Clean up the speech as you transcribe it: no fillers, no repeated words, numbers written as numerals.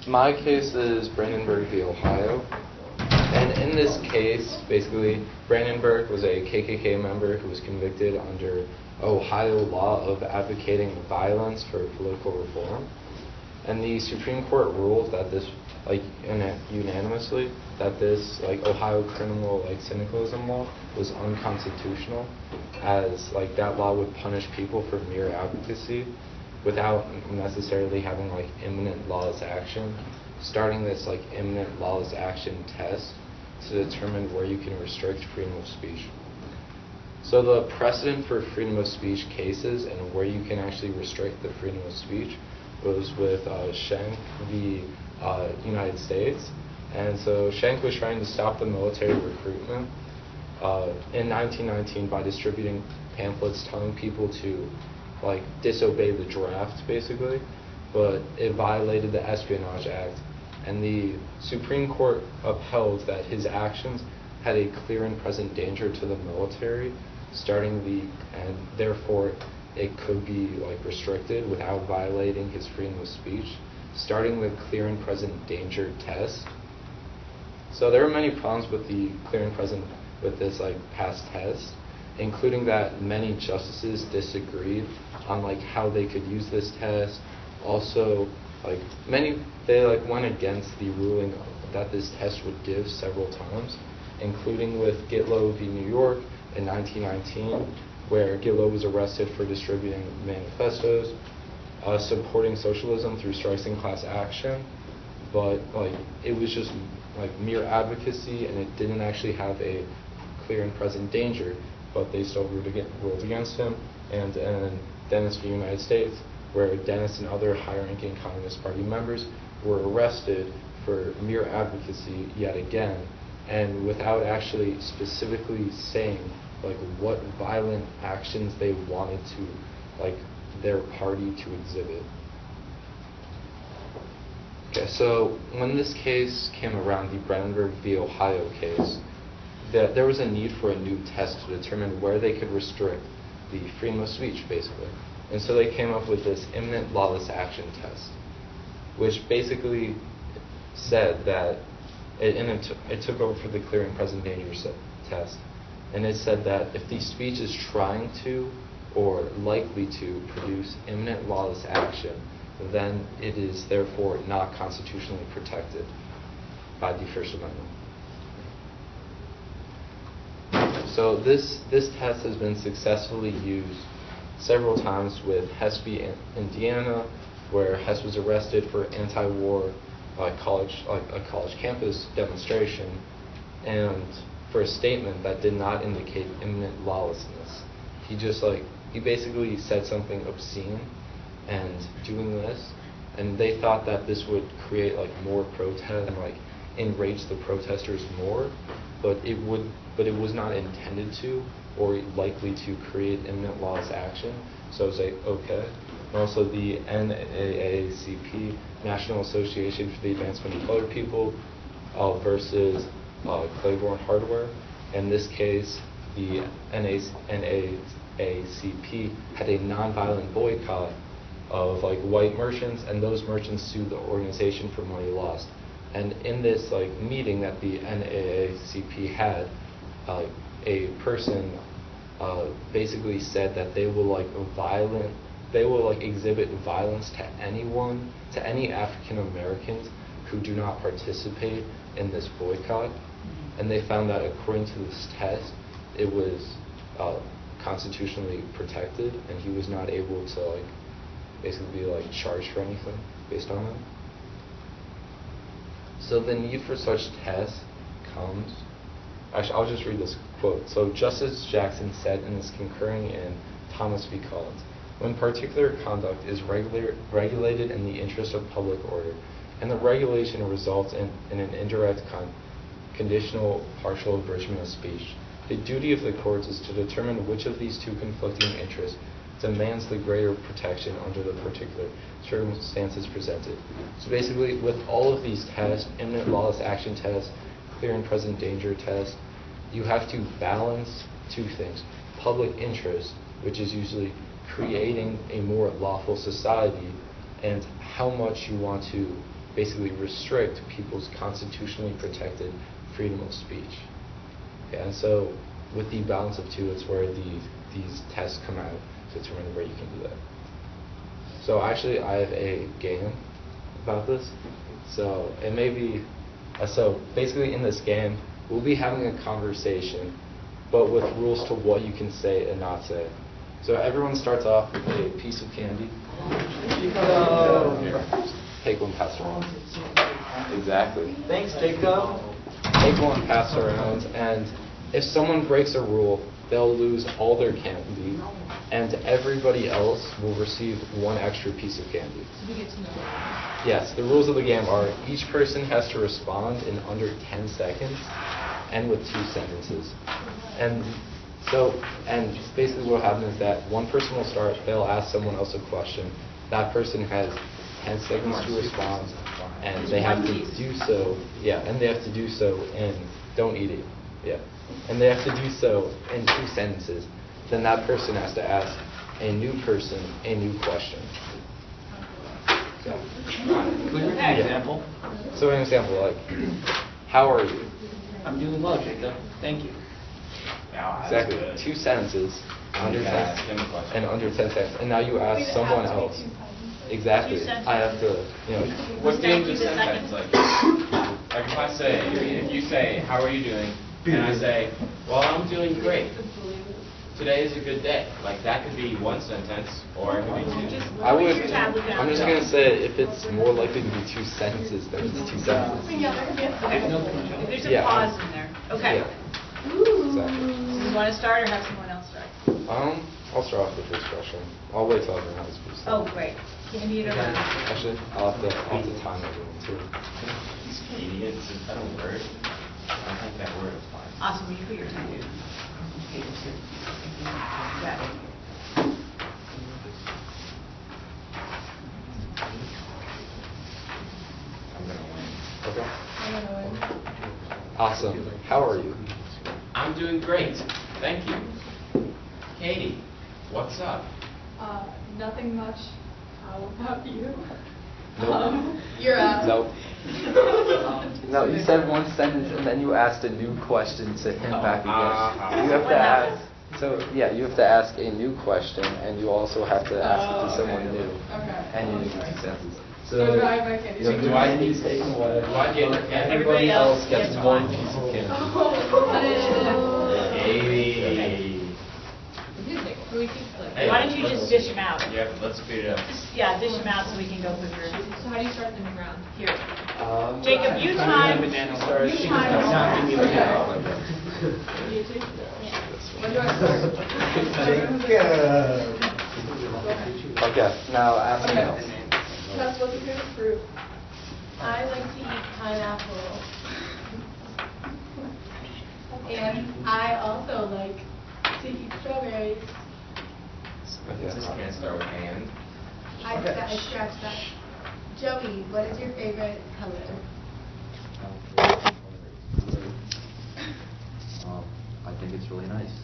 My case is Brandenburg v. Ohio. And in this case, basically, Brandenburg was a KKK member who was convicted under Ohio law of advocating violence for political reform. And the Supreme Court ruled that this, unanimously, that this, Ohio criminal, syndicalism law was unconstitutional, as, that law would punish people for mere advocacy without necessarily having, imminent lawless action, starting this, imminent lawless action test to determine where you can restrict freedom of speech. So the precedent for freedom of speech cases and where you can actually restrict the freedom of speech was with Schenck v. United States. And so Schenck was trying to stop the military recruitment in 1919 by distributing pamphlets telling people to disobey the draft, basically, but it violated the Espionage Act. And the Supreme Court upheld that his actions had a clear and present danger to the military, and therefore it could be restricted without violating his freedom of speech, starting the clear and present danger test. So there are many problems with the clear and present with this past test, including that many justices disagreed on how they could use this test. Also, they went against the ruling that this test would give several times, including with Gitlow v. New York in 1919, where Gitlow was arrested for distributing manifestos, supporting socialism through strikes and class action, but it was just mere advocacy, and it didn't actually have a clear and present danger, but they still ruled against him. And Dennis v. United States, where Dennis and other high-ranking Communist Party members were arrested for mere advocacy yet again, and without actually specifically saying what violent actions they wanted to their party to exhibit. Okay, so when this case came around, the Brandenburg v. Ohio case, there was a need for a new test to determine where they could restrict the freedom of speech, basically. And so they came up with this imminent lawless action test, which basically said that, it took over for the clear and present danger test, and it said that if the speech is trying to or likely to produce imminent lawless action, then it is therefore not constitutionally protected by the First Amendment. So this test has been successfully used several times with Hess v. Indiana, where Hess was arrested for anti-war a college campus demonstration, and for a statement that did not indicate imminent lawlessness. He basically said something obscene and doing this, and they thought that this would create more protest and enrage the protesters more, but it was not intended to or likely to create imminent lawless action. So it's okay. And also the NAACP, National Association for the Advancement of Colored People, versus Claiborne Hardware. In this case, the NAACP had a nonviolent boycott of white merchants, and those merchants sued the organization for money lost. And in this meeting that the NAACP had, a person basically said that they will exhibit violence to any African Americans who do not participate in this boycott. And they found that according to this test, it was constitutionally protected, and he was not able to basically be charged for anything based on it. So the need for such tests comes. Actually, I'll just read this quote. So Justice Jackson said in his concurring in Thomas v. Collins, when particular conduct is regulated in the interest of public order, and the regulation results in an indirect conditional partial abridgment of speech, the duty of the courts is to determine which of these two conflicting interests demands the greater protection under the particular circumstances presented. So basically, with all of these tests, imminent lawless action tests, clear and present danger tests, you have to balance two things. Public interest, which is usually creating a more lawful society, and how much you want to basically restrict people's constitutionally protected freedom of speech. Yeah, and so with the balance of two, it's where these tests come out to determine where you can do that. So actually, I have a game about this. So it may be, so basically in this game, we'll be having a conversation, but with rules to what you can say and not say. So everyone starts off with a piece of candy. Take one, pass around. Exactly. Thanks, Jacob. Take one, pass around, and if someone breaks a rule, they'll lose all their candy, and everybody else will receive one extra piece of candy. So we get to know. Yes, the rules of the game are each person has to respond in under 10 seconds and with 2 sentences. And basically what will happen is that one person will start, they'll ask someone else a question. That person has 10 seconds to respond, and they have to do so, and they have to do so in, don't eat it, and they have to do so in 2 sentences. Then that person has to ask a new person a new question. Could you give an example? So an example, like, how are you? I'm doing well, Jacob. Thank you. Exactly. 2 sentences, under 10, and under 10 seconds. And now you ask someone else. Exactly. I have to, What game's a sentence? Like if I say, if you say, how are you doing? And I say, well, I'm doing great. Today is a good day. Like that could be 1 sentence, or it could be 2. I'm just going to say if it's more likely to be 2 sentences, then it's 2 sentences. There's a pause in there. Okay. Exactly. So you want to start or have someone else start? I'll start off with the first question. I'll wait till everyone has a piece. Oh, great. Candy it around. Actually, I'll have to time everyone too. These idiots, is that a word? I think that word applies. Awesome. Will you put your time in? Yeah. I'm gonna win. Okay. Awesome. How are you? I'm doing great. Thank you. Katie, what's up? Nothing much. How about you? Nope. You're up. Nope. No, you said 1 sentence and then you asked a new question to him back again. You have to ask. So you have to ask a new question, and you also have to ask it to someone new. Okay. And you need 2 sentences. So do I have my candy? Do I need to take one? Do I get Everybody else gets 1 piece of candy. Katie. Hey, Why don't you just dish them out? Yeah, let's speed it up. Yeah, dish them out so we can go quicker. So how do you start the new round? Here. Jacob, you time. You time. You too? When do I start? Okay, now ask me else. That's what's your favorite fruit? I like to eat pineapple. And I also like to eat strawberries. Just can't start with and. I scratched that. Joey, what is your favorite color? I think it's really nice.